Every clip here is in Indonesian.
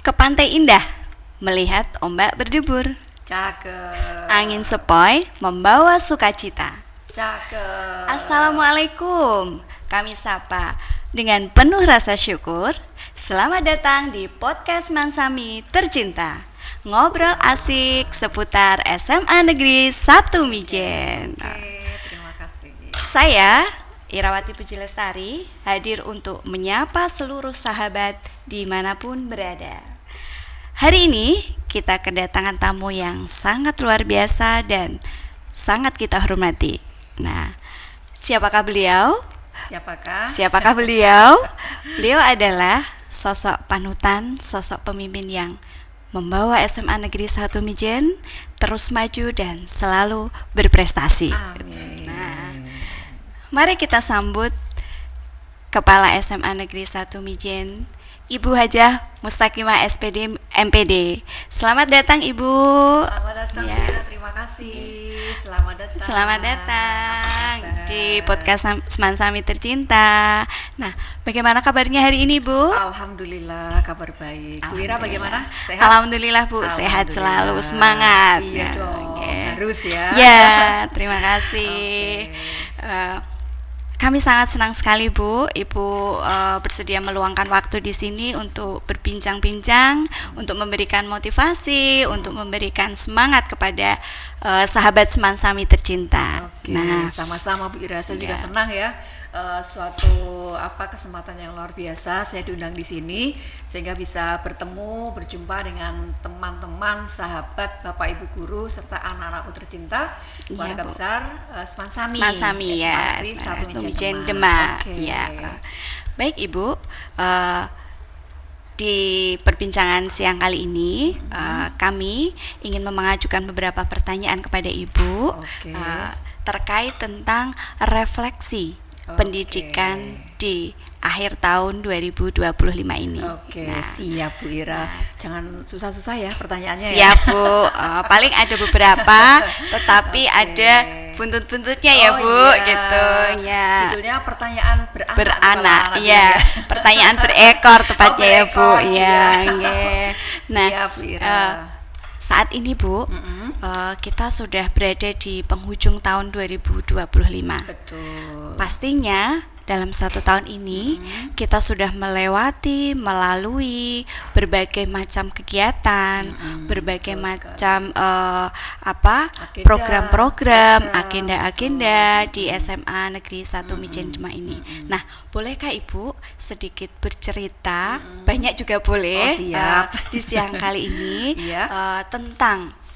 ke pantai indah, melihat ombak berdebur. Cakep. Angin sepoi membawa sukacita. Cakep. Assalamualaikum. Kami sapa dengan penuh rasa syukur. Selamat datang di podcast Mansami Tercinta. Ngobrol asik seputar SMA Negeri 1 Mijen. Oke, terima kasih. Saya Irawati Puji Lestari hadir untuk menyapa seluruh sahabat dimanapun berada. Hari ini kita kedatangan tamu yang sangat luar biasa dan sangat kita hormati. Nah, siapakah beliau? Siapakah beliau? Beliau adalah sosok panutan, sosok pemimpin yang membawa SMA Negeri 1 Mijen terus maju dan selalu berprestasi. Amin. Nah, mari kita sambut Kepala SMA Negeri 1 Mijen, Ibu Hajah Mustaqimah SPD MPD. Selamat datang Ibu. Selamat datang, Ya. Bira. Terima kasih. Selamat datang. Di podcast Mansami Tercinta. Nah, bagaimana kabarnya hari ini, Bu? Alhamdulillah, kabar baik. Bu Ira bagaimana? Sehat? Alhamdulillah, Bu. Sehat selalu, Alhamdulillah. semangat. Iya dong, oke. harus ya. Ya, terima kasih. Oke. Kami sangat senang sekali, Bu. Ibu bersedia meluangkan waktu di sini untuk berbincang-bincang, untuk memberikan motivasi, untuk memberikan semangat kepada sahabat Semansami tercinta. Oke, Nah, sama-sama Bu Ira. Saya juga Ya. senang ya. Suatu kesempatan yang luar biasa saya diundang di sini sehingga bisa bertemu, berjumpa dengan teman-teman, sahabat, Bapak Ibu guru serta anak-anakku tercinta, keluarga Bu. besar Semansami. Semansami ya, SMA Negeri 1 Mijen Demak. Demak. Oke. Ya. Baik Ibu, di perbincangan siang kali ini kami ingin mengajukan beberapa pertanyaan kepada Ibu Oke. terkait tentang refleksi pendidikan di akhir tahun 2025 ini. Oke, Nah, siap Bu Ira. Jangan susah-susah ya pertanyaannya ya. siap Bu. Paling ada beberapa, tetapi Oke. ada buntut-buntutnya ya Bu, iya. gitu ya. Judulnya pertanyaan beranak. Beranak, kalau iya. anak ya. Pertanyaan berekor tepatnya ya Bu. berekor, Iya, siap. nggih. Nah, Siap, Bu Ira. saat ini Bu, kita sudah berada di penghujung tahun 2025. Betul. Pastinya dalam 1 tahun ini kita sudah melalui berbagai macam kegiatan, berbagai betul macam Agenda, program-program, program, agenda-agenda di SMA Negeri 1 Mijen Demak ini. Nah, bolehkah Ibu sedikit bercerita, banyak juga boleh, Oh, siap. di siang kali ini Iya. tentang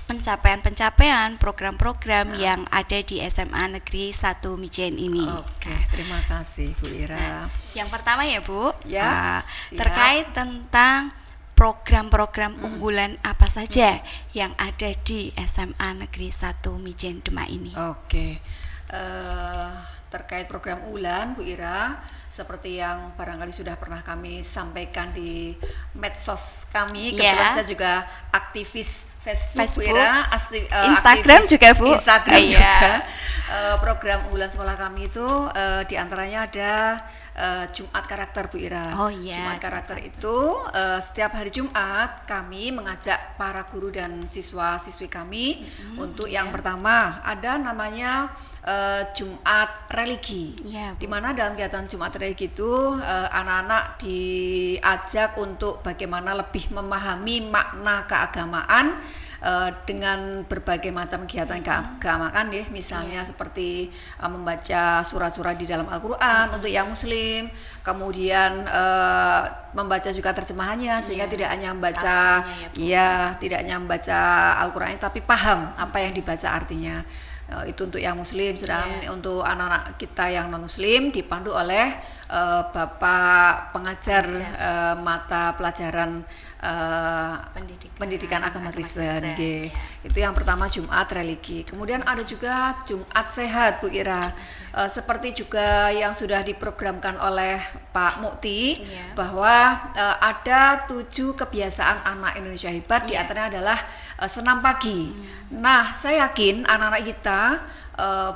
pencapaian program-program yang ada di SMA Negeri 1 Mijen ini. Oke, terima kasih Bu Ira. Yang pertama ya Bu, Ya, siap. terkait tentang program-program unggulan apa saja yang ada di SMA Negeri 1 Mijen Demak ini. Oke, terkait program unggulan Bu Ira, seperti yang barangkali sudah pernah kami sampaikan di medsos kami, kebetulan Ya. saya juga aktivis Facebook, Bu Facebook, Ira, Instagram aktivis juga, Bu. Instagram Iya. juga. Program unggulan sekolah kami itu diantaranya ada Jumat Karakter Bu Ira. Oh, iya. Jumat Karakter itu setiap hari Jumat kami mengajak para guru dan siswa-siswi kami untuk yang pertama ada namanya Jumat Religi. Iya, Bu. Di mana dalam kegiatan Jumat Religi itu anak-anak diajak untuk bagaimana lebih memahami makna keagamaan dengan berbagai macam kegiatan keagamaan ya, misalnya seperti membaca surat-surat di dalam Al-Qur'an untuk yang muslim, kemudian membaca juga terjemahannya sehingga tidak hanya membaca tidak hanya membaca Al-Qur'an tapi paham apa yang dibaca artinya. Itu untuk yang muslim, sedangkan untuk anak-anak kita yang non muslim dipandu oleh Bapak pengajar mata pelajaran pendidikan agama Kristen. G. Itu yang pertama Jumat Religi. Kemudian ada juga Jumat Sehat Bu Ira. Seperti juga yang sudah diprogramkan oleh Pak Mukti bahwa ada 7 kebiasaan anak Indonesia hebat, di antaranya adalah senam pagi. Nah, saya yakin anak-anak kita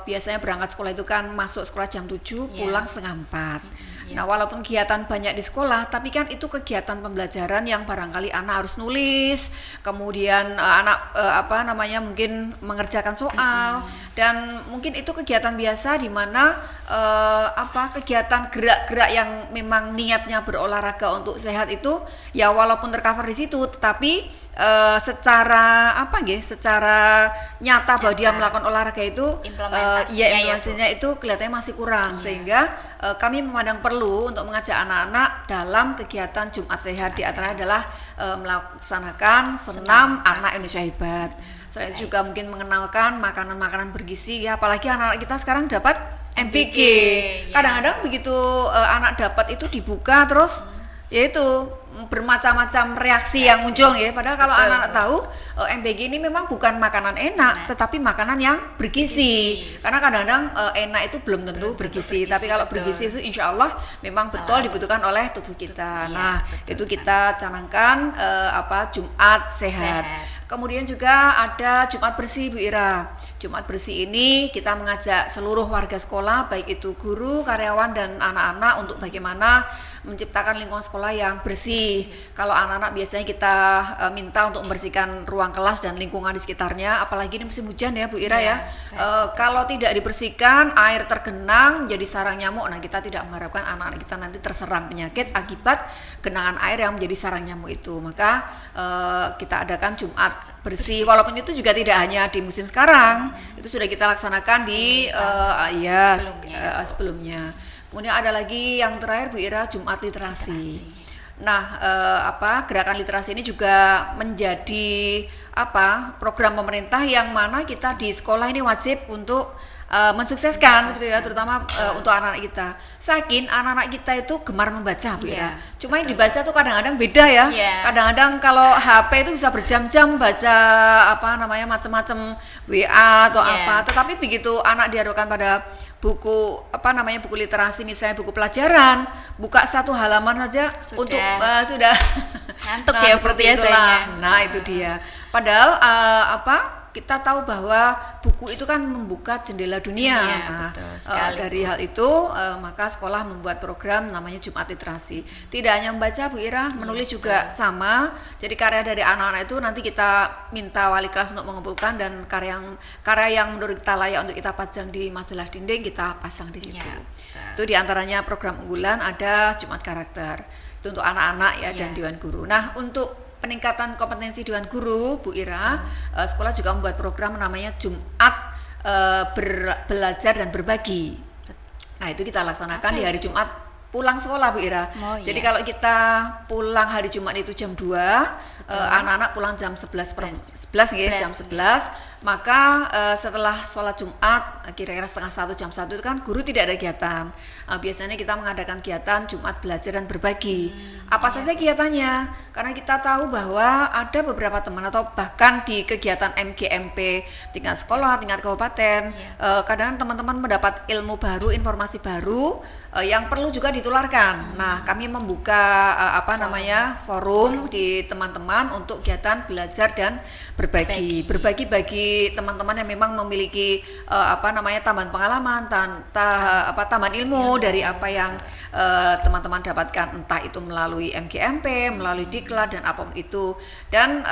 biasanya berangkat sekolah itu kan masuk sekolah jam 7, pulang setengah 4. Nah, walaupun kegiatan banyak di sekolah, tapi kan itu kegiatan pembelajaran yang barangkali anak harus nulis, kemudian anak mungkin mengerjakan soal, dan mungkin itu kegiatan biasa di mana kegiatan gerak-gerak yang memang niatnya berolahraga untuk sehat itu ya walaupun tercover di situ, tetapi secara nyata bahwa dia melakukan olahraga itu implementasinya itu kelihatannya masih kurang, sehingga kami memandang perlu untuk mengajak anak-anak dalam kegiatan Jumat Sehat, di antaranya adalah melaksanakan senam anak Indonesia Hebat. Selain itu juga mungkin mengenalkan makanan-makanan bergizi ya, apalagi anak-anak kita sekarang dapat MPG. Kadang-kadang begitu anak dapat itu dibuka terus yaitu bermacam-macam reaksi yang muncul ya. Padahal kalau anak-anak tahu MPG ini memang bukan makanan enak, tetapi makanan yang bergizi. Karena kadang-kadang enak itu belum tentu bergizi, tapi kalau bergizi itu insya Allah memang betul dibutuhkan oleh tubuh kita. Nah, itu kita canangkan Jumat Sehat. Kemudian juga ada Jumat Bersih, Bu Ira. Jumat Bersih ini kita mengajak seluruh warga sekolah, baik itu guru, karyawan, dan anak-anak untuk bagaimana menciptakan lingkungan sekolah yang bersih. Kalau anak-anak biasanya kita minta untuk membersihkan ruang kelas dan lingkungan di sekitarnya, apalagi ini musim hujan ya Bu Ira ya. Kalau tidak dibersihkan, air tergenang jadi sarang nyamuk. Nah, kita tidak mengharapkan anak-anak kita nanti terserang penyakit akibat genangan air yang menjadi sarang nyamuk itu. Maka kita adakan Jumat Bersih, walaupun itu juga tidak hanya di musim sekarang, itu sudah kita laksanakan di sebelumnya. Kemudian ada lagi yang terakhir Bu Ira, Jumat Literasi. Nah, gerakan literasi ini juga menjadi program pemerintah yang mana kita di sekolah ini wajib untuk mensukseskan gitu ya, terutama untuk anak-anak kita. Saking anak-anak kita itu gemar membaca Bu Ira. Cuma yang dibaca tuh kadang-kadang beda ya. Kadang-kadang kalau HP itu bisa berjam-jam baca macam-macam WA atau tetapi begitu anak dihadapkan pada buku buku literasi, misalnya buku pelajaran, buka satu halaman saja sudah ngantuk ya seperti itulah. Nah, itu dia. Padahal kita tahu bahwa buku itu kan membuka jendela dunia. Dari hal itu maka sekolah membuat program namanya Jumat Literasi. Tidak hanya membaca Bu Ira, menulis juga sama. Jadi karya dari anak-anak itu nanti kita minta wali kelas untuk mengumpulkan, dan karya yang menurut kita layak untuk kita pajang di majalah dinding kita pasang di situ. Itu diantaranya program unggulan ada Jumat Karakter. Itu untuk anak-anak dan Dewan Guru. Nah, untuk peningkatan kompetensi Dewan Guru, Bu Ira, sekolah juga membuat program namanya Jumat Belajar dan Berbagi. Nah, itu kita laksanakan di hari Jumat pulang sekolah Bu Ira. Jadi kalau kita pulang hari Jumat itu jam 2, anak-anak pulang jam 11 jam 11. Maka setelah sholat Jumat kira-kira setengah 1 jam 1 itu kan guru tidak ada kegiatan. Biasanya kita mengadakan kegiatan Jumat Belajar dan Berbagi. Apa saja kegiatannya? Karena kita tahu bahwa ada beberapa teman atau bahkan di kegiatan MGMP tingkat sekolah, tingkat kabupaten, kadang teman-teman mendapat ilmu baru, informasi baru yang perlu juga ditularkan. Nah, kami membuka forum di teman-teman untuk kegiatan belajar dan berbagi bagi teman-teman yang memang memiliki tambahan pengalaman, tambahan ilmu dari apa yang teman-teman dapatkan, entah itu melalui MGMP, melalui Diklat dan apapun itu. Dan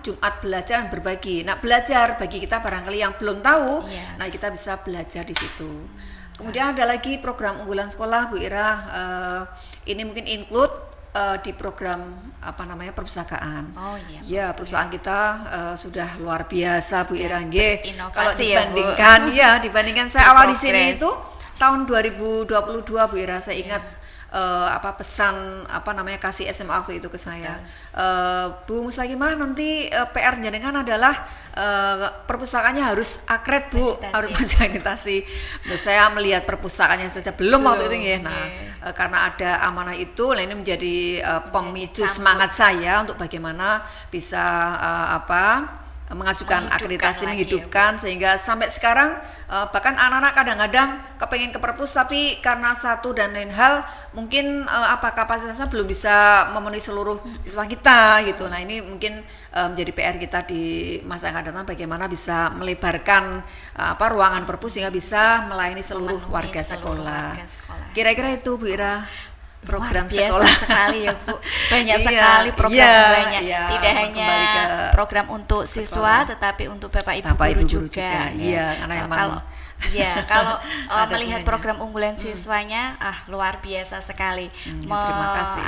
Jumat Belajar dan Berbagi. Nah, belajar bagi kita barangkali yang belum tahu, nah kita bisa belajar di situ. Kemudian ada lagi program unggulan sekolah Bu Ira, ini mungkin include di program perpustakaan. Perusahaan kita sudah luar biasa Bu Ira nggih. Kalau dibandingkan dibandingkan saya awal di sini itu tahun 2022 Bu Ira, saya ingat pesan kasih SMA waktu itu ke saya. Bu Musagimah, nanti PR jenengan adalah perpustakaannya harus akred Bu, harus akreditasi. Saya melihat perpustakaannya saja belum waktu itu ya. Nah, karena ada amanah itu, ini menjadi pemicu semangat saya untuk bagaimana bisa mengajukan Menghidupkan akreditasi, lagi, menghidupkan, sehingga sampai sekarang bahkan anak-anak kadang-kadang kepengen ke perpus tapi karena satu dan lain hal mungkin kapasitasnya belum bisa memenuhi seluruh siswa kita gitu. Nah ini mungkin menjadi PR kita di masa yang akan datang, bagaimana bisa melebarkan ruangan perpus sehingga bisa melayani seluruh warga sekolah. Kira-kira itu Bu Ira program luar biasa sekolah sekali ya Bu, banyak Iya, sekali program iya, unggulannya. iya, Tidak hanya kembali ke program untuk siswa tetapi untuk Bapak Ibu guru juga. Iya, karena emang kalau ada melihat gunanya. program unggulan siswanya luar biasa sekali. Terima kasih.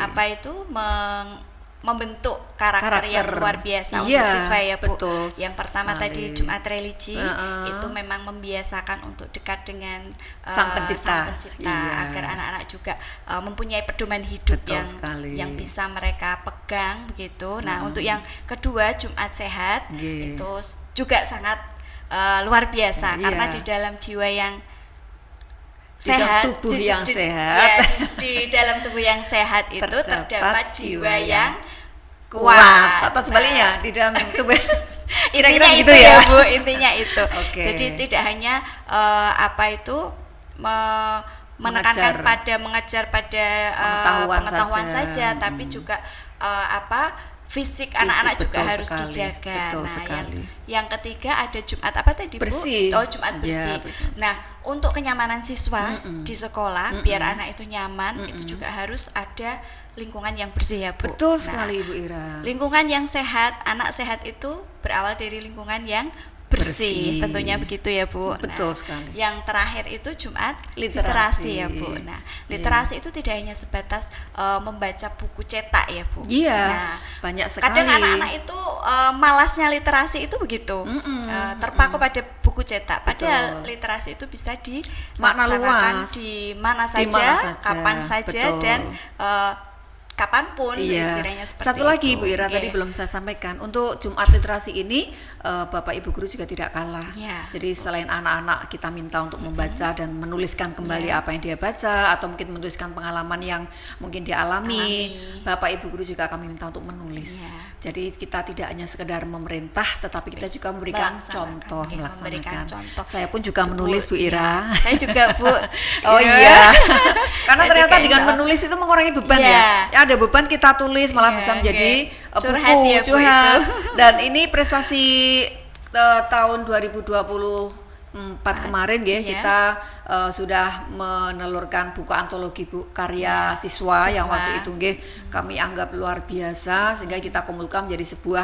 Membentuk karakter yang luar biasa Iya, untuk siswa ya Bu. betul Yang pertama sekali. tadi Jumat Religi itu memang membiasakan untuk dekat dengan Sang Pencipta. Iya. agar anak-anak juga mempunyai pedoman hidup Betul yang sekali. yang bisa mereka pegang begitu. Nah, untuk yang kedua Jumat Sehat Iya. itu juga sangat luar biasa Iya. karena di dalam jiwa yang Di dalam sehat, tubuh yang sehat. di dalam tubuh yang sehat itu terdapat jiwa yang kuat atau sebaliknya di dalam tubuh kira-kira intinya gitu itu ya Bu, intinya itu. Oke. Jadi tidak hanya menekankan mengejar pada pengetahuan saja, tapi juga fisik anak-anak juga harus sekali, dijaga. betul Nah, sekali. yang ketiga ada Jumat apa tadi Bu? Bersih. Oh, Jumat bersih. Ya, bersih. Nah, untuk kenyamanan siswa di sekolah, biar anak itu nyaman, itu juga harus ada lingkungan yang bersih ya Bu. Betul Nah, sekali Ibu Ira. lingkungan yang sehat, anak sehat itu berawal dari lingkungan yang bersih. Tentunya begitu ya Bu. Betul Nah, sekali. yang terakhir itu Jumat Literasi. ya Bu. Nah, literasi itu tidak hanya sebatas membaca buku cetak ya Bu. Iya, Nah, banyak sekali. kadang anak-anak itu malasnya literasi itu begitu, terpaku pada buku cetak. Padahal literasi itu bisa Makna dilaksanakan luas. di mana Di saja, mana saja, kapan saja, betul. dan kapanpun, Iya. istilahnya seperti Satu lagi itu. Bu Ira Oke. tadi belum saya sampaikan, untuk Jumat literasi ini Bapak Ibu guru juga tidak kalah. Iya. Jadi selain anak-anak kita minta untuk membaca dan menuliskan kembali apa yang dia baca atau mungkin menuliskan pengalaman yang mungkin dia alami, Bapak Ibu guru juga kami minta untuk menulis. Iya. Jadi kita tidak hanya sekedar memerintah tetapi kita juga memberikan Melaksanakan, contoh, oke, memberikan contoh. Saya pun juga Itu, Bu. menulis Bu Ira. Saya juga Bu. Oh iya. Karena Saya ternyata juga dengan insya menulis itu mengurangi beban Iya. ya. Ya ada beban kita tulis malah Iya, bisa menjadi curhat buku ya, Bu, curhat. itu. Dan ini prestasi tahun 2024 kemarin ya, Iya. kita sudah menelurkan buku antologi karya siswa yang waktu itu nggih kami anggap luar biasa sehingga kita kumpulkan menjadi sebuah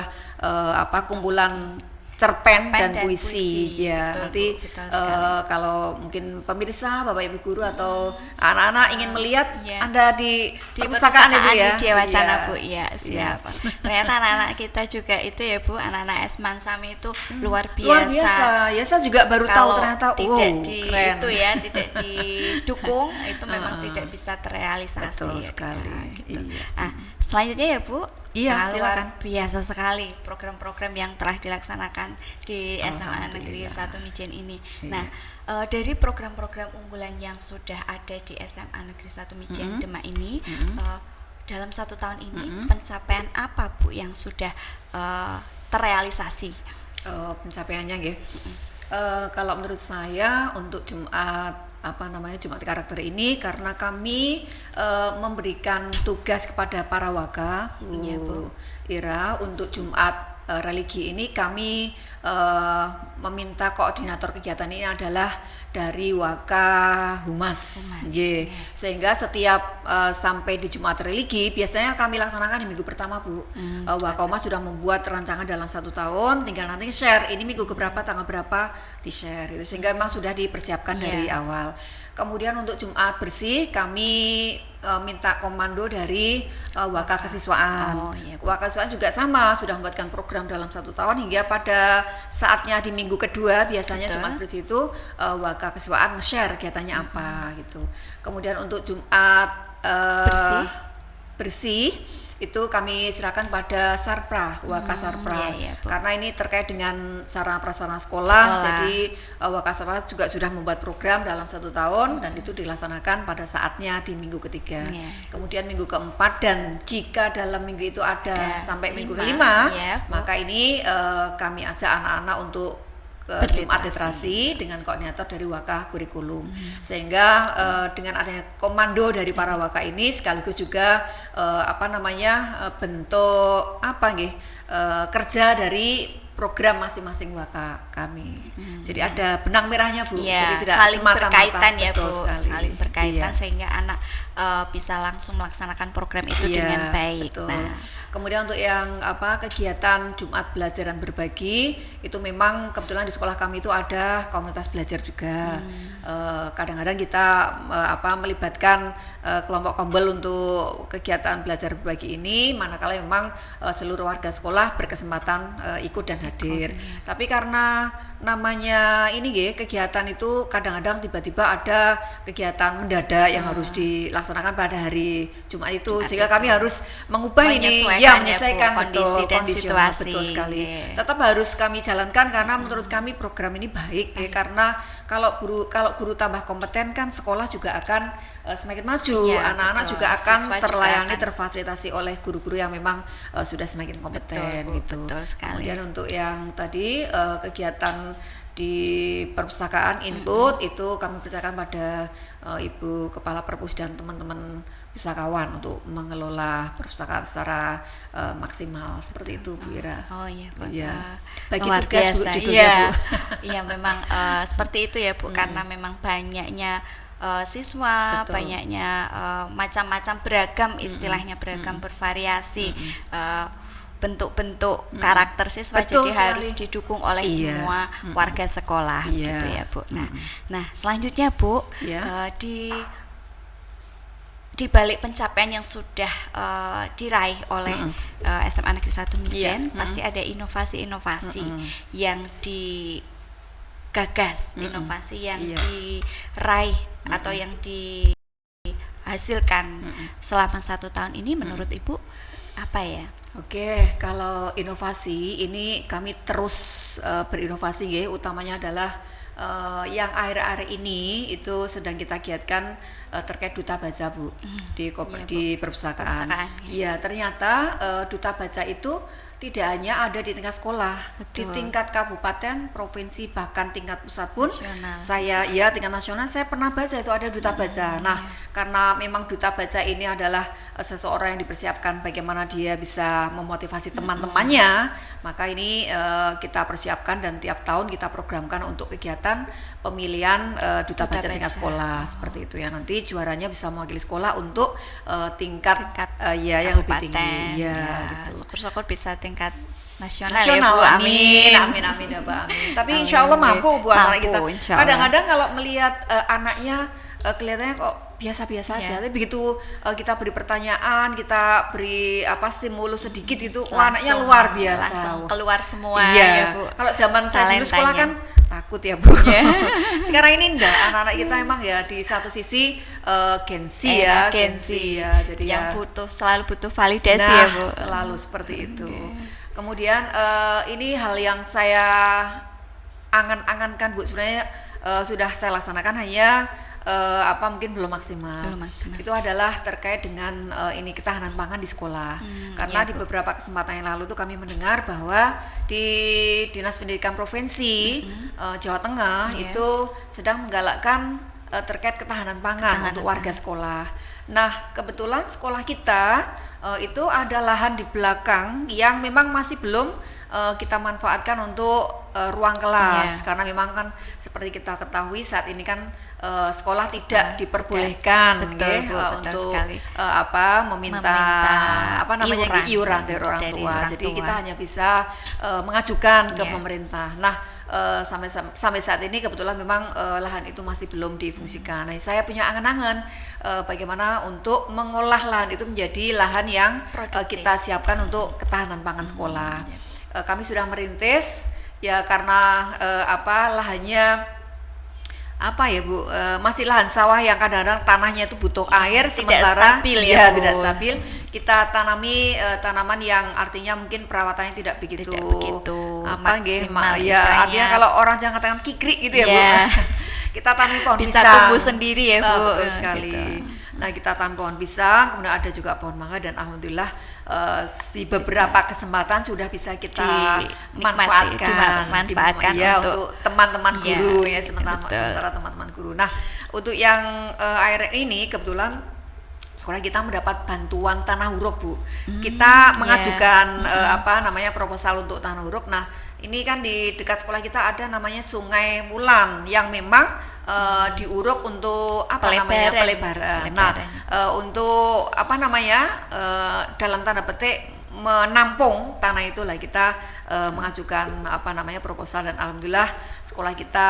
kumpulan cerpen dan puisi ya. Betul, Nanti Bu, betul sekali. kalau mungkin pemirsa Bapak Ibu guru atau anak-anak ingin melihat Iya. Anda di perpustakaan ya Bu ya. di Wacana Iya, Bu, iya siap. siap. Ternyata anak-anak kita juga itu ya Bu, anak-anak Esman Sami itu luar biasa. Luar biasa. Ya saya juga baru tahu Kalau ternyata tidak keren. itu ya, tidak didukung itu memang tidak bisa terrealisasi. Betul sekali. Nah, gitu. Iya. Nah, selanjutnya ya Bu. Iya, Nah, luar silakan. biasa sekali program-program yang telah dilaksanakan di SMA Negeri Alhamdulillah. 1 Mijen ini. Iya. Nah, dari program-program unggulan yang sudah ada di SMA Negeri 1 Mijen Demak ini, dalam 1 tahun ini pencapaian apa Bu yang sudah terrealisasi? Pencapaiannya nggih. Kalau menurut saya untuk Jumat Jumat karakter ini karena kami memberikan tugas kepada para waka Bu Iya, Bu. Ira untuk Jumat religi ini kami meminta koordinator kegiatan ini adalah dari Waka Humas. Nggih. Sehingga setiap sampai di Jumat religi biasanya kami laksanakan di minggu pertama Bu. Waka Humas sudah membuat rancangan dalam 1 tahun, tinggal nanti share ini minggu keberapa tanggal berapa di share itu sehingga memang sudah dipersiapkan dari awal. Kemudian untuk Jumat bersih kami minta komando dari Waka Kesiswaan. Oh, iya, Bu. Waka Kesiswaan juga sama sudah membuatkan program dalam 1 tahun hingga pada saatnya di minggu kedua biasanya Betul. Jumat bersih itu Waka Kesiswaan nge-share kegiatannya apa gitu. Kemudian untuk Jumat bersih itu kami serahkan pada Sarpra, Wakasarpra. Bu. Karena ini terkait dengan sarana prasarana sekolah. Jadi Wakasarpra juga sudah membuat program dalam 1 tahun dan itu dilaksanakan pada saatnya di minggu ketiga. Kemudian minggu keempat, dan jika dalam minggu itu ada sampai minggu kelima, maka ini kami ajak anak-anak untuk Jumat literasi dengan koordinator dari Waka Kurikulum, sehingga dengan adanya komando dari para Waka ini sekaligus juga bentuk kerja dari program masing-masing Waka kami. Jadi ada benang merahnya, Bu. Jadi tidak saling berkaitan ya, Bu. Saling berkaitan sehingga anak bisa langsung melaksanakan program itu dengan baik. Betul. Nah, kemudian untuk yang kegiatan Jumat belajar dan berbagi, itu memang kebetulan di sekolah kami itu ada komunitas belajar juga. Kadang-kadang kita melibatkan kelompok kombel untuk kegiatan belajar berbagi ini, manakala memang seluruh warga sekolah berkesempatan ikut dan hadir. Tapi karena namanya ini kegiatan itu kadang-kadang tiba-tiba ada kegiatan mendadak yang harus dilaksanakan pada hari Jumat itu, sehingga kami harus mengubah menyesuaikan kondisi situasi. Betul sekali. Tetap harus kami jalankan karena menurut kami program ini baik. Karena kalau guru tambah kompeten kan sekolah juga akan semakin maju, anak-anak juga akan terlayani, terfasilitasi oleh guru-guru yang memang sudah semakin kompeten. Betul sekali. Kemudian untuk yang tadi kegiatan di perpustakaan input itu kami percayakan pada Ibu Kepala Perpus dan teman-teman pustakawan untuk mengelola perpustakaan secara maksimal, seperti itu, Bu Ira. Oh iya, Pak. Bagi luar tugas, biasa. Bu, judulnya, Bu. Iya, memang seperti itu ya, Bu, karena memang banyaknya siswa, banyaknya macam-macam beragam, istilahnya beragam, bervariasi. Bentuk-bentuk karakter siswa, jadi harus didukung oleh semua warga sekolah, gitu ya, Bu. Nah, selanjutnya, Bu, di balik pencapaian yang sudah diraih oleh SMA Negeri 1 Mijen, pasti ada inovasi-inovasi yang digagas, inovasi yang diraih atau yang dihasilkan selama 1 tahun ini. Menurut Ibu apa ya? Oke, kalau inovasi ini kami terus berinovasi, utamanya adalah yang akhir-akhir ini itu sedang kita giatkan terkait duta baca, Bu, di perpustakaan. Iya, ternyata duta baca itu tidak hanya ada di tingkat sekolah, di tingkat kabupaten, provinsi, bahkan tingkat pusat pun tingkat nasional saya pernah baca itu ada duta baca. Nah, karena memang duta baca ini adalah seseorang yang dipersiapkan bagaimana dia bisa memotivasi teman-temannya, maka ini kita persiapkan dan tiap tahun kita programkan untuk kegiatan pemilihan duta baca tingkat sekolah, seperti itu ya. Nanti juaranya bisa mewakili sekolah untuk tingkat yang lebih tinggi. Gitu. Syukur-syukur bisa tingkat nasional ya, Bu. Amin ya, Bu. Amin. Tapi insya Allah mampu, Bu, anak kita. Kadang-kadang kalau melihat anaknya kelihatannya kok biasa-biasa aja, tapi begitu kita beri pertanyaan, kita beri stimulus sedikit itu, anaknya luar biasa. Langsung keluar semua ya, Bu. Kalau zaman saya dulu sekolah kan takut ya, Bu. Sekarang ini enggak, anak-anak kita emang ya di satu sisi gengsi ya, jadi yang selalu butuh validasi ya, Bu. Selalu seperti itu. Kemudian ini hal yang saya angan-angankan, Bu, sebenarnya sudah saya laksanakan, hanya mungkin belum maksimal. Itu adalah terkait dengan ini ketahanan pangan di sekolah. Karena di beberapa kesempatan yang lalu tuh kami mendengar bahwa di Dinas Pendidikan Provinsi Jawa Tengah itu sedang menggalakkan terkait ketahanan pangan untuk warga sekolah. Nah, kebetulan sekolah kita itu ada lahan di belakang yang memang masih belum kita manfaatkan untuk ruang kelas, karena memang kan seperti kita ketahui saat ini kan sekolah tidak diperbolehkan untuk meminta iuran dari orang tua. Jadi kita hanya bisa mengajukan ke pemerintah. Nah, sampai saat ini kebetulan memang lahan itu masih belum difungsikan. Nah, saya punya angan-angan bagaimana untuk mengolah lahan itu menjadi lahan yang kita siapkan untuk ketahanan pangan sekolah. Kami sudah merintis ya, karena lahannya apa ya Bu, masih lahan sawah yang kadang-kadang tanahnya itu butuh air, Tidak sementara stabil ya, Bu. tidak stabil. Kita tanami tanaman yang artinya mungkin perawatannya tidak begitu apa nggih, maksimal ya istilahnya. artinya kalau orang jangan katakan kikrik gitu ya Bu. Iya. Kita tanami pohon Bisa pisang. tumbuh sendiri ya, Bu. Betul sekali. Gitu. Nah, kita tanam pohon pisang, kemudian ada juga pohon mangga, dan alhamdulillah di beberapa kesempatan sudah bisa kita manfaatkan ya untuk teman-teman guru ya, sementara teman-teman guru. Nah, untuk yang air ini kebetulan sekolah kita mendapat bantuan tanah huruk Bu. Kita mengajukan proposal untuk tanah huruk. Nah, ini kan di dekat sekolah kita ada namanya Sungai Wulan yang memang diuruk untuk pelebaran. Nah, untuk dalam tanda petik menampung tanah itulah kita mengajukan proposal, dan alhamdulillah sekolah kita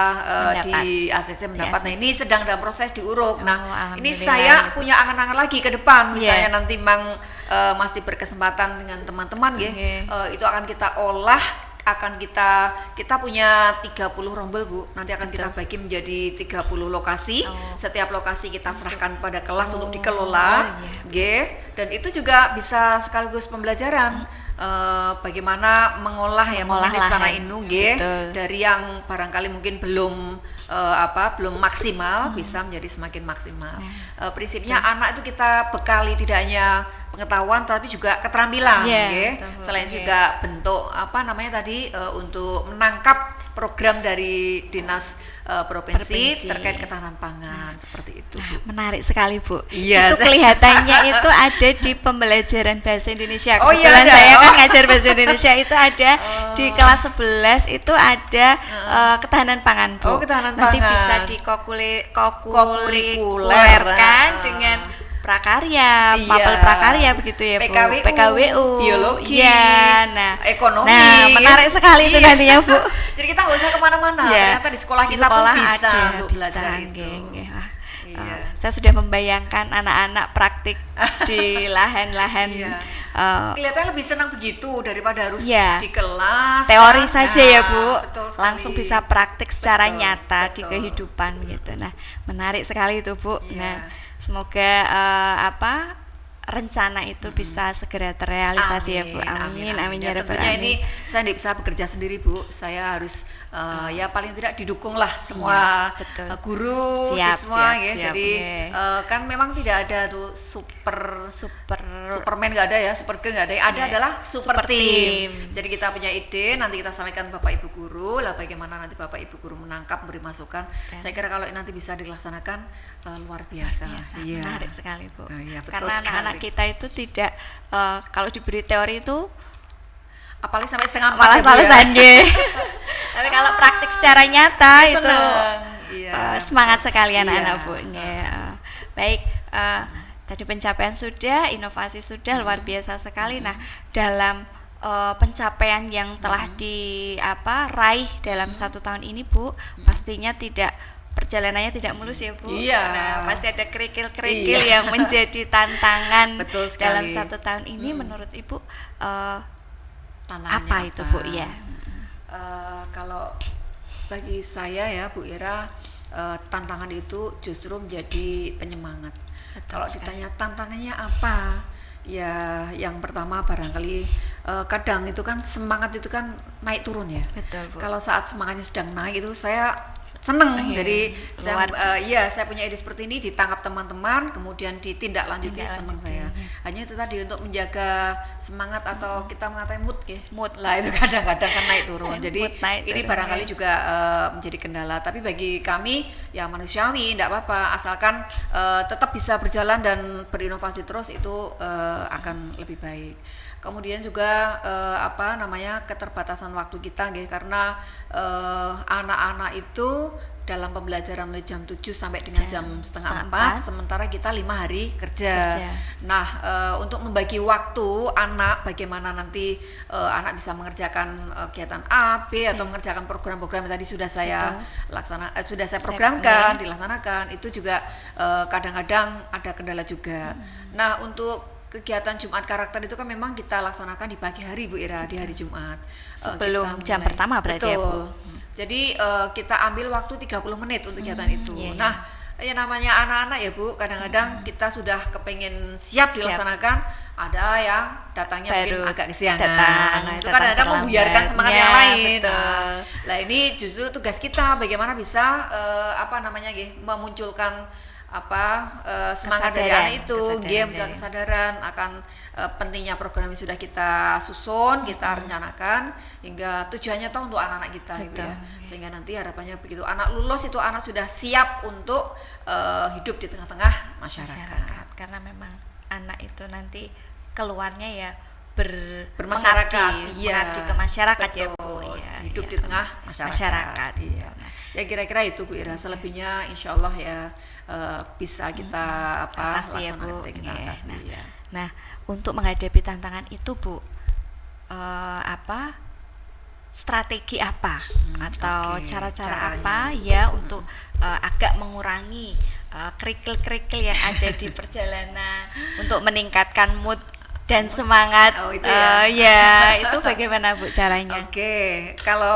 di ACC mendapat. Nah, ini sedang dalam proses diuruk. Nah, ini saya punya angan-angan lagi ke depan, misalnya nanti masih berkesempatan dengan teman-teman itu akan kita olah, kita punya 30 rombel Bu. Nanti akan kita bagi menjadi 30 lokasi. Setiap lokasi kita serahkan pada kelas untuk dikelola. Dan itu juga bisa sekaligus pembelajaran bagaimana mengolah tanah inu dari yang barangkali mungkin belum maksimal bisa menjadi semakin maksimal. Prinsipnya anak itu kita bekali tidak hanya pengetahuan tapi juga keterampilan, selain juga bentuk untuk menangkap program dari dinas provinsi terkait ketahanan pangan seperti itu. Bu. Menarik sekali Bu. Iya, itu kelihatannya itu ada di pembelajaran bahasa Indonesia. Kebetulan saya kan ngajar bahasa Indonesia itu ada di kelas 11 itu ada ketahanan pangan Bu. Ketahanan Nanti pangan. bisa dikurikulerkan dengan prakarya, mapel prakarya begitu ya Bu. PKWU, biologi, ekonomi. Nah, menarik sekali itu nantinya Bu. Jadi kita nggak usah kemana-mana. Ternyata di sekolah kita pun bisa untuk belajar itu. Saya sudah membayangkan anak-anak praktik di lahan-lahan. Kelihatannya lebih senang begitu daripada harus di kelas. Teori saja ya Bu. Langsung bisa praktik secara nyata di kehidupan gitu. Nah, menarik sekali itu Bu. Nah, semoga rencana itu bisa segera terrealisasi ya Bu. Amin ya rabbal tentunya alamin. ini saya tidak bisa bekerja sendiri Bu. Saya harus paling tidak didukung lah semua guru, siswa Jadi kan memang tidak ada tuh Superman nggak ada ya, super girl nggak ada. Ada adalah super team. Jadi kita punya ide, nanti kita sampaikan Bapak Ibu guru lah, bagaimana nanti Bapak Ibu guru menangkap, beri masukan. Saya kira kalau nanti bisa dilaksanakan luar biasa. Menarik sekali Bu. Karena anak-anak kita itu tidak kalau diberi teori itu apalagi sampai setengah malas-malasan tapi kalau praktik secara nyata itu semangat sekali anak-anak Bu. Baik, tadi pencapaian sudah, inovasi sudah, luar biasa sekali. Nah, dalam pencapaian yang telah raih dalam 1 tahun ini Bu, pastinya perjalanannya tidak mulus ya Bu. Nah, pasti ada kerikil-kerikil yang menjadi tantangan dalam 1 tahun ini. Menurut Ibu apa itu Bu? Kalau bagi saya ya Bu Ira, tantangan itu justru menjadi penyemangat. Kalau ditanya tantangannya apa? Ya, yang pertama barangkali kadang itu kan semangat itu kan naik turun ya. Kalau saat semangatnya sedang naik itu saya seneng. Jadi saya punya ide seperti ini ditangkap teman-teman, kemudian ditindaklanjuti, seneng saya. Hanya itu tadi untuk menjaga semangat atau kita mengatakan mood lah, itu kadang-kadang kan naik turun. Jadi ini barangkali juga menjadi kendala. Tapi bagi kami ya manusiawi, tidak apa-apa, asalkan tetap bisa berjalan dan berinovasi terus, itu akan lebih baik. Kemudian juga keterbatasan waktu kita karena anak-anak itu dalam pembelajaran mulai jam 7 sampai dengan jam setengah 4, sementara kita 5 hari kerja. Nah, untuk membagi waktu anak, bagaimana nanti anak bisa mengerjakan kegiatan A, B atau mengerjakan program-program yang tadi sudah saya programkan, dilaksanakan, itu juga kadang-kadang ada kendala juga. Nah, untuk kegiatan Jumat karakter itu kan memang kita laksanakan di pagi hari Bu Ira, di hari Jumat. Sebelum Kita jam mulai- pertama berarti ya, Bu? Betul. Jadi kita ambil waktu 30 menit untuk kegiatan itu. iya, iya. Nah, ya namanya anak-anak ya Bu, kadang-kadang kita sudah kepengen siap dilaksanakan, ada yang datangnya Baru mungkin agak kesiangan. datang Nah, itu terlambat. kadang-kadang membuyarkan semangat Ya, yang lain. betul. Nah, ini justru tugas kita bagaimana bisa memunculkan semangat dari Kesadaran, anak itu, kesadaran dia dari- kesadaran akan pentingnya program yang sudah kita susun, kita rencanakan hingga tujuannya toh untuk anak-anak kita Ibu Betul, ya. Sehingga nanti harapannya begitu anak lulus itu anak sudah siap untuk hidup di tengah-tengah masyarakat. Karena memang anak itu nanti keluarnya ya Bermasyarakat, mengabdi ke masyarakat ya Bu. betul. Ya, Hidup ya. di tengah masyarakat. Iya. Ya kira-kira itu Bu Ira. Selebihnya Insya Allah ya bisa kita Atasi ya, Bu. laksanakan, kita Iya. atasi, ya. Nah, untuk menghadapi tantangan itu Bu, strategi apa atau oke. cara-cara Caranya. apa ya untuk agak mengurangi kerikil-kerikil yang ada di perjalanan untuk meningkatkan mood dan semangat. Oh, itu ya. Ya, itu bagaimana Bu caranya? Oke, kalau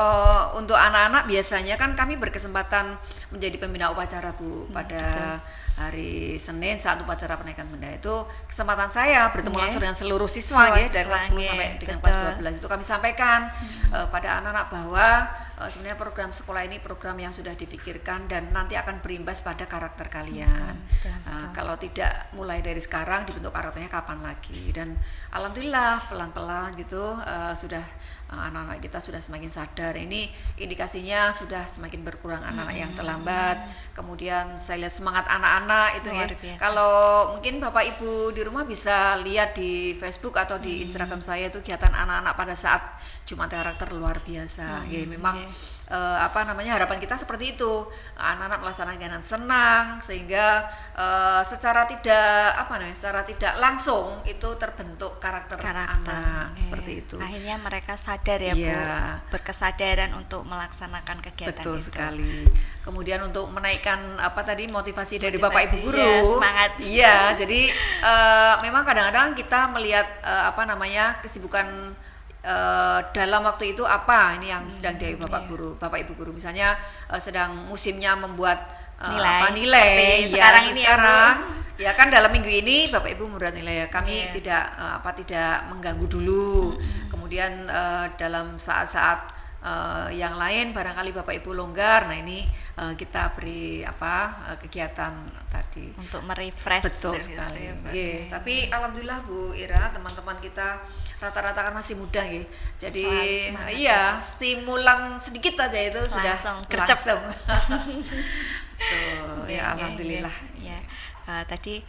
untuk anak-anak biasanya kan kami berkesempatan menjadi pembina upacara Bu pada hari Senin saat upacara penaikan bendera itu kesempatan saya bertemu Oke. langsung dengan seluruh siswa Seluruh ya, dari kelas 10 siswa, sampai nggih, dengan betul. kelas 12 itu kami sampaikan pada anak-anak bahwa sebenarnya program sekolah ini program yang sudah difikirkan dan nanti akan berimbas pada karakter kalian. betul. Kalau tidak mulai dari sekarang dibentuk karakternya kapan lagi, dan alhamdulillah pelan-pelan gitu sudah anak-anak kita sudah semakin sadar. Ini indikasinya sudah semakin berkurang anak-anak yang terlambat. Kemudian saya lihat semangat anak-anak itu ya. Luar biasa. Kalau mungkin Bapak Ibu di rumah bisa lihat di Facebook atau di Instagram saya itu kegiatan anak-anak pada saat Jumat karakter luar biasa. Ya, memang harapan kita seperti itu, anak-anak melaksanakan dengan senang sehingga secara tidak langsung itu terbentuk karakter anak Oke. seperti itu. Akhirnya mereka sadar ya Iya. Bu, berkesadaran untuk melaksanakan kegiatan Betul itu. sekali. Kemudian untuk menaikkan motivasi dari Bapak Ibu Motivasi, guru, ya, semangat. Iya, jadi memang kadang-kadang kita melihat kesibukan dalam waktu itu ini yang sedang dari Bapak guru, Bapak Ibu guru, misalnya sedang musimnya membuat nilai seperti ya, sekarang ini ya, Bu. sekarang ya kan dalam minggu ini Bapak Ibu membuat nilai ya, kami Iya. tidak mengganggu dulu. Kemudian dalam saat-saat yang lain barangkali Bapak Ibu longgar, nah ini kita beri kegiatan tadi. Untuk merefresh. Betul gitu sekali. ya, Bu. Nggih, tapi alhamdulillah Bu Ira, teman-teman kita rata-rata kan masih muda nggih. Jadi Selalu semangat, iya, stimulan sedikit aja itu sudah Langsung gercep. langsung. Tuh, Iya, ya alhamdulillah. Ya, tadi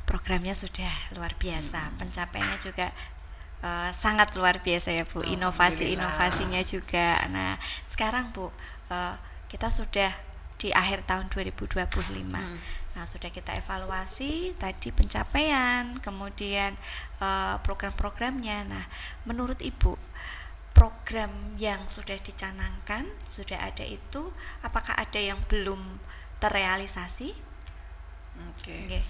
programnya sudah luar biasa, pencapaiannya juga sangat luar biasa ya Bu, inovasi-inovasinya juga. Nah, sekarang Bu, kita sudah di akhir tahun 2025. Nah, sudah kita evaluasi tadi pencapaian, kemudian program-programnya. Nah, menurut Ibu, program yang sudah dicanangkan, sudah ada itu, apakah ada yang belum terrealisasi? Oke. Nggih.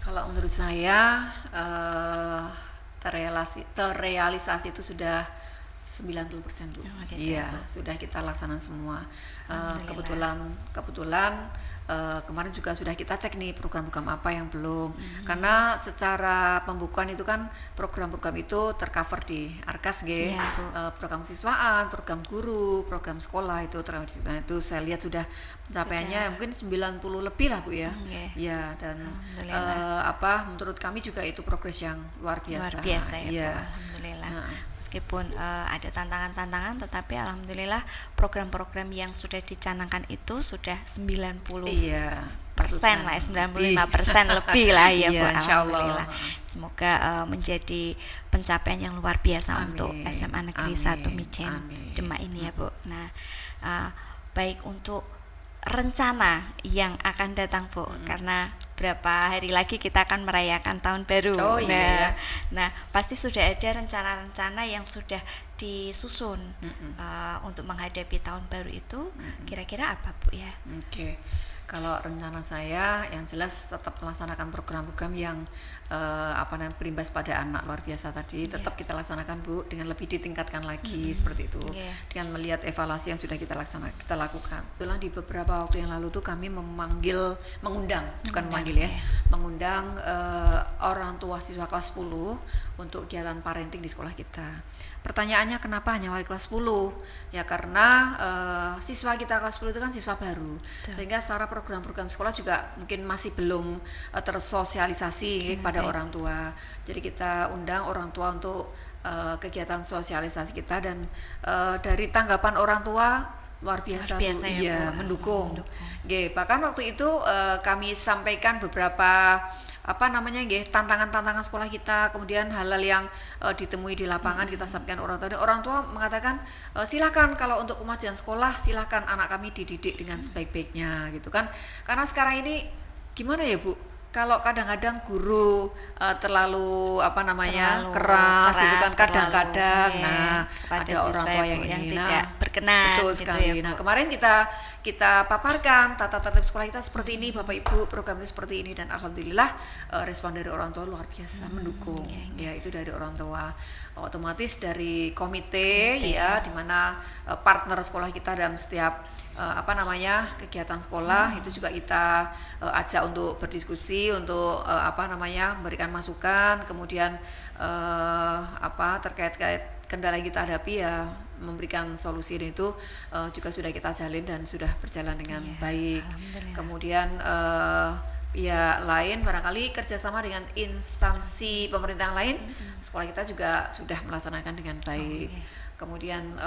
Kalau menurut saya terrealisasi itu sudah 90% Bu. Oh, gitu ya, Iya, Bu. sudah kita laksanakan semua. Alhamdulillah. Kebetulan kemarin juga sudah kita cek nih program-program apa yang belum. Karena secara pembukuan itu kan program-program itu tercover di Arkas nggih. Iya, Bu. Program siswaan, program guru, program sekolah itu nah, itu saya lihat sudah pencapaiannya mungkin 90 lebih lah Bu ya. Nggih. Ya, dan Alhamdulillah. menurut kami juga itu progres yang luar biasa. Luar biasa ya Iya. Bu, alhamdulillah. Nah. Meskipun ada tantangan-tantangan, tetapi alhamdulillah program-program yang sudah dicanangkan itu sudah 90% Iya. lah, 95% lebih lah ya Bu, Iya, insya Allah. alhamdulillah. Semoga menjadi pencapaian yang luar biasa Amin. untuk SMA Negeri Amin. 1 Mijen Amin. Demak ini ya Bu. Nah, baik untuk rencana yang akan datang Bu, karena berapa hari lagi kita akan merayakan tahun baru. Oh, iya, ya. Nah, pasti sudah ada rencana-rencana yang sudah disusun untuk menghadapi tahun baru itu. Kira-kira apa Bu ya? Oke. Kalau rencana saya yang jelas tetap melaksanakan program-program yang berimbas pada anak luar biasa tadi, tetap kita laksanakan Bu, dengan lebih ditingkatkan lagi seperti itu. Dengan melihat evaluasi yang sudah kita lakukan. Kebetulan di beberapa waktu yang lalu tuh kami mengundang orang tua siswa kelas 10 untuk kegiatan parenting di sekolah kita. Pertanyaannya kenapa hanya wali kelas 10? Ya karena siswa kita kelas 10 itu kan siswa baru. Sehingga secara program-program sekolah juga mungkin masih belum tersosialisasi kepada orang tua. Jadi kita undang orang tua untuk kegiatan sosialisasi kita, dan dari tanggapan orang tua luar biasa Bu, ya, mendukung. Bahkan waktu itu kami sampaikan beberapa tantangan-tantangan sekolah kita, kemudian hal-hal yang ditemui di lapangan kita sampaikan orang tua. Dan orang tua mengatakan silakan kalau untuk kemajuan sekolah, silakan anak kami dididik dengan sebaik-baiknya gitu kan. Karena sekarang ini gimana ya Bu? Kalau kadang-kadang guru terlalu keras itu kan kadang-kadang ada orang tua yang tidak berkenan. Betul gitu sekali. Ya, nah kemarin kita paparkan tata tertib sekolah kita seperti ini, Bapak Ibu, program itu seperti ini, dan alhamdulillah respon dari orang tua luar biasa mendukung. Ya itu dari orang tua. Otomatis dari komite ya, di mana partner sekolah kita dalam setiap kegiatan sekolah itu juga kita ajak untuk berdiskusi, untuk memberikan masukan, kemudian terkait kendala yang kita hadapi ya memberikan solusi, dan itu juga sudah kita jalin dan sudah berjalan dengan baik. Kemudian pihak lain barangkali kerjasama dengan instansi pemerintah lain, sekolah kita juga sudah melaksanakan dengan baik. Kemudian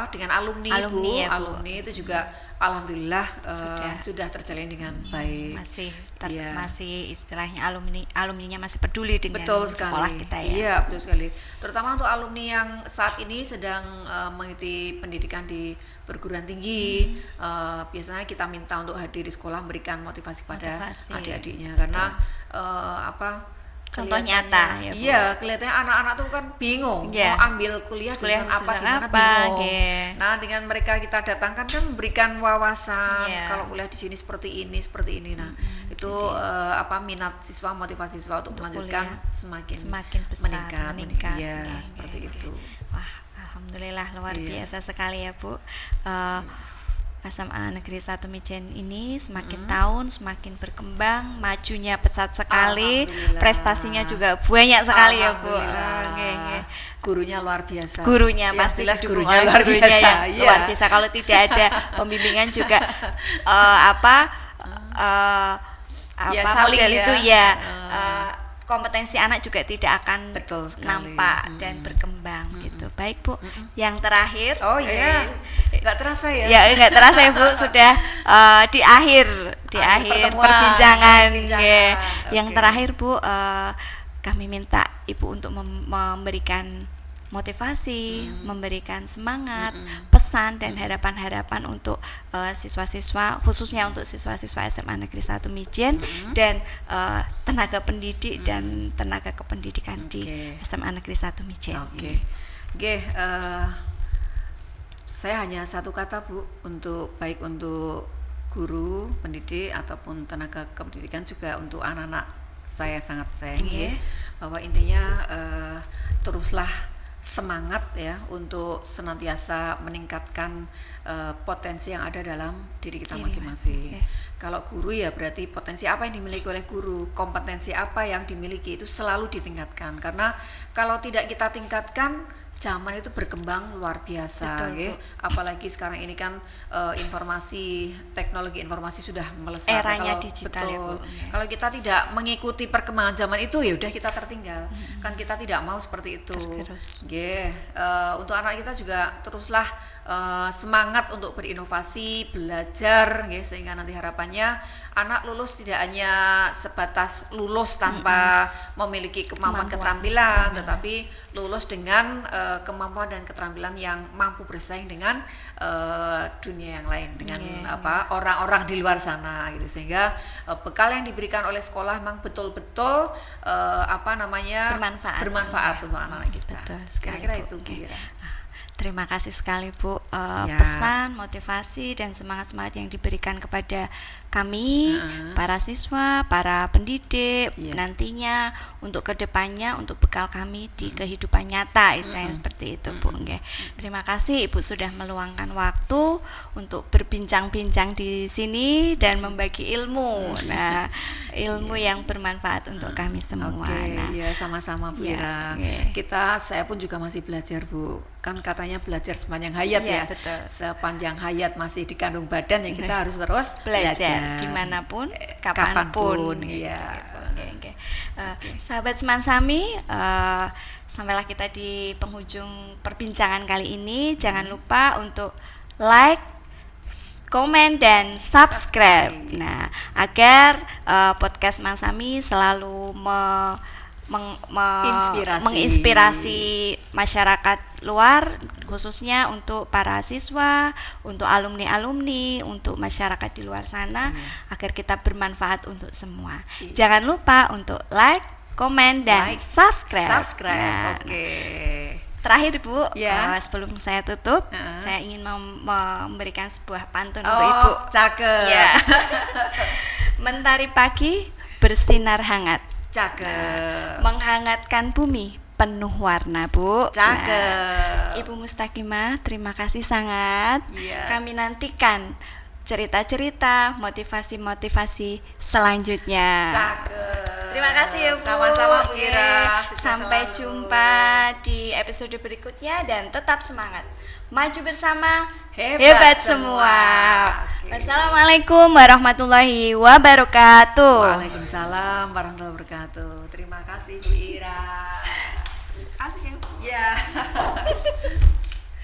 dengan alumni Bu, alumni itu juga alhamdulillah sudah terjalin dengan baik. Masih istilahnya alumninya masih peduli dengan sekolah kita ya. Iya, betul sekali. Terutama untuk alumni yang saat ini sedang mengikuti pendidikan di perguruan tinggi, biasanya kita minta untuk hadir di sekolah, memberikan motivasi pada adik-adiknya, karena contoh nyata ya Bu. Iya, kelihatannya anak-anak tuh kan bingung mau ambil kuliah jurusan apa, di mana bingung. Nah, dengan mereka kita datangkan kan memberikan wawasan kalau kuliah di sini seperti ini. Nah, itu minat siswa, motivasi siswa untuk melanjutkan semakin besar, meningkat. Seperti itu. Wah, alhamdulillah luar biasa sekali ya Bu. SMA Negeri 1 Mijen ini semakin tahun semakin berkembang, majunya pesat sekali, prestasinya juga banyak sekali ya Bu. Gurunya luar biasa. Gurunya pasti gurunya luar biasa. Luar biasa, kalau tidak ada pembimbingan juga saling itu kompetensi anak juga tidak akan nampak dan berkembang gitu. Baik Bu, yang terakhir. Oh iya, nggak terasa ya? Ya nggak terasa ya Bu, sudah di akhir perbincangan. Yang terakhir Bu, kami minta Ibu untuk memberikan motivasi, memberikan semangat, pesan dan harapan-harapan untuk siswa-siswa, khususnya untuk siswa-siswa SMA Negeri 1 Mijen dan tenaga pendidik dan tenaga kependidikan di SMA Negeri 1 Mijen. Saya hanya satu kata Bu, baik untuk guru, pendidik ataupun tenaga kependidikan, juga untuk anak-anak saya sangat sayangi, bahwa intinya teruslah semangat ya untuk senantiasa meningkatkan potensi yang ada dalam diri kita masing-masing. Kalau guru ya berarti potensi apa yang dimiliki oleh guru, kompetensi apa yang dimiliki itu selalu ditingkatkan, karena kalau tidak kita tingkatkan, zaman itu berkembang luar biasa. Apalagi sekarang ini kan teknologi informasi sudah melesat, eranya digital ya Bu. Kalau kita tidak mengikuti perkembangan zaman itu ya udah kita tertinggal. Kan kita tidak mau seperti itu. Untuk anak kita juga teruslah semangat untuk berinovasi, belajar, sehingga nanti harapannya anak lulus tidak hanya sebatas lulus tanpa memiliki kemampuan keterampilan, tetapi lulus dengan kemampuan dan keterampilan yang mampu bersaing dengan dunia yang lain, dengan orang-orang di luar sana gitu. Sehingga bekal yang diberikan oleh sekolah memang betul-betul bermanfaat untuk anak-anak kita. Betul sekali, Kira-kira Bu. itu kira. Terima kasih sekali Bu Siap. pesan, motivasi dan semangat-semangat yang diberikan kepada kami, para siswa, para pendidik nantinya untuk kedepannya, untuk bekal kami di kehidupan nyata, istilahnya seperti itu, Bu. Nggih. Terima kasih Ibu sudah meluangkan waktu untuk berbincang-bincang di sini dan membagi ilmu. Nah, ilmu yang bermanfaat untuk kami semua. Nah, ya sama-sama Bu Ira. Saya pun juga masih belajar, Bu. Kan katanya belajar sepanjang hayat ya. Betul. Sepanjang hayat masih dikandung badan ya kita harus terus belajar dimanapun, kapanpun. Iya. Sahabat Semansami, sampailah kita di penghujung perbincangan kali ini. Jangan lupa untuk like, komen dan subscribe. Nah, agar podcast Mansami selalu menginspirasi masyarakat luar, khususnya untuk para siswa, untuk alumni-alumni, untuk masyarakat di luar sana, agar kita bermanfaat untuk semua. Jangan lupa untuk like, komen dan subscribe. Nah, terakhir Bu, sebelum saya tutup, saya ingin memberikan sebuah pantun untuk Ibu. Cakep. Ya. Mentari pagi bersinar hangat. Cakep. Menghangatkan bumi penuh warna, Bu. Cakep. Nah, Ibu Mustaqimah, terima kasih sangat. Kami nantikan cerita-cerita, motivasi-motivasi selanjutnya. Cakep. Terima kasih ya Bu. Sama-sama Bu Ira. Sampai jumpa di episode berikutnya dan tetap semangat. Maju bersama, hebat semua. Wassalamualaikum warahmatullahi wabarakatuh. Waalaikumsalam warahmatullahi wabarakatuh. Terima kasih Bu Ira. Asik ya. Ya.